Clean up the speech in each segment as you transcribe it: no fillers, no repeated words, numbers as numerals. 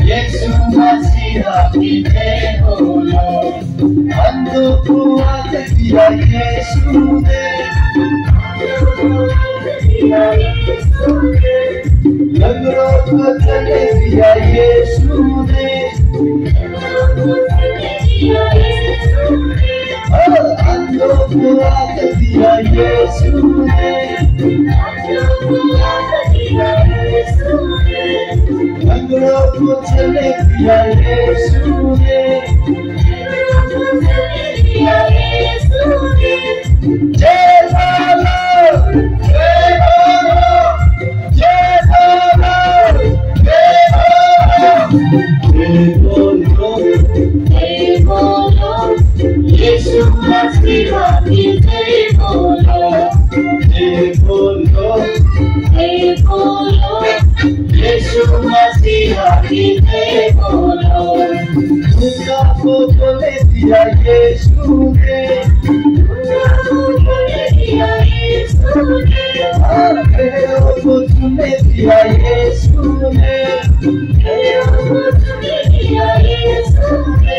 yeshu masih bolo. Ando kuat dia Yesu de, negro kuat dia Yesu de. Ando kuat dia Yesu de, negro kuat dia Yesu de. Yeshu masih bolo. Yeshu masih bolo. Una foto le dia Yesu de. Creo foto le dia Yesu de.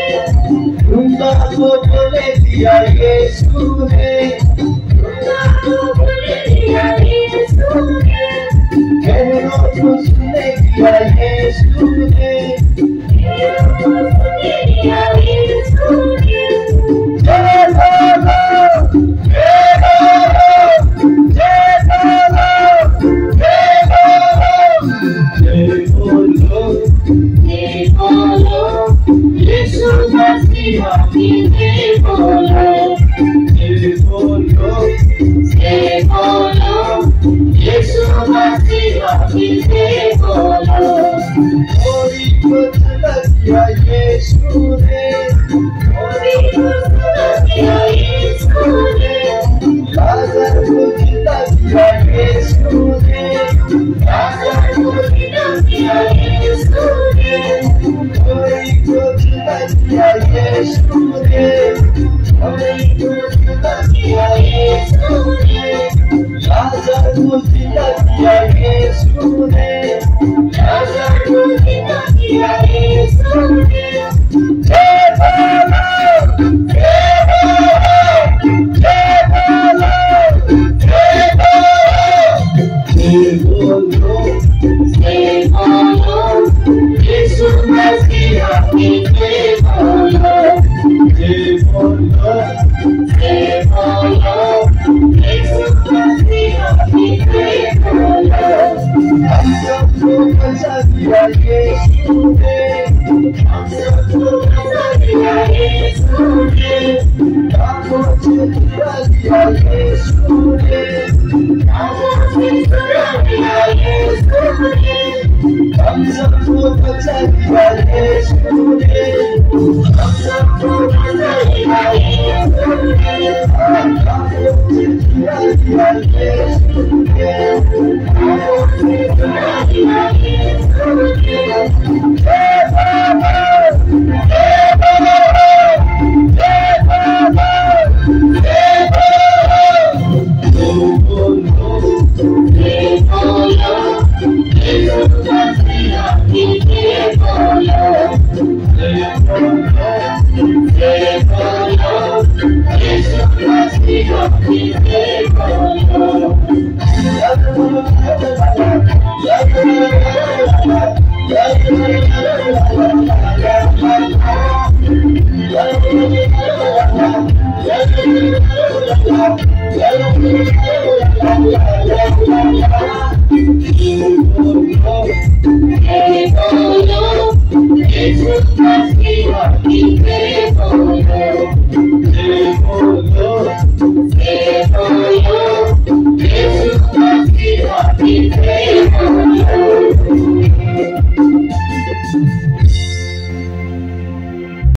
Una foto le dia Yesu de. Creo foto le dia Yesu de. Yeshu masih bolo. Yeshu masih bolo. Ori kutla dia Yesu de. Azar kutla dia Yesu de. Ori kutla dia Yesu de. Azar kutla dia Yesu de. Yeshu masih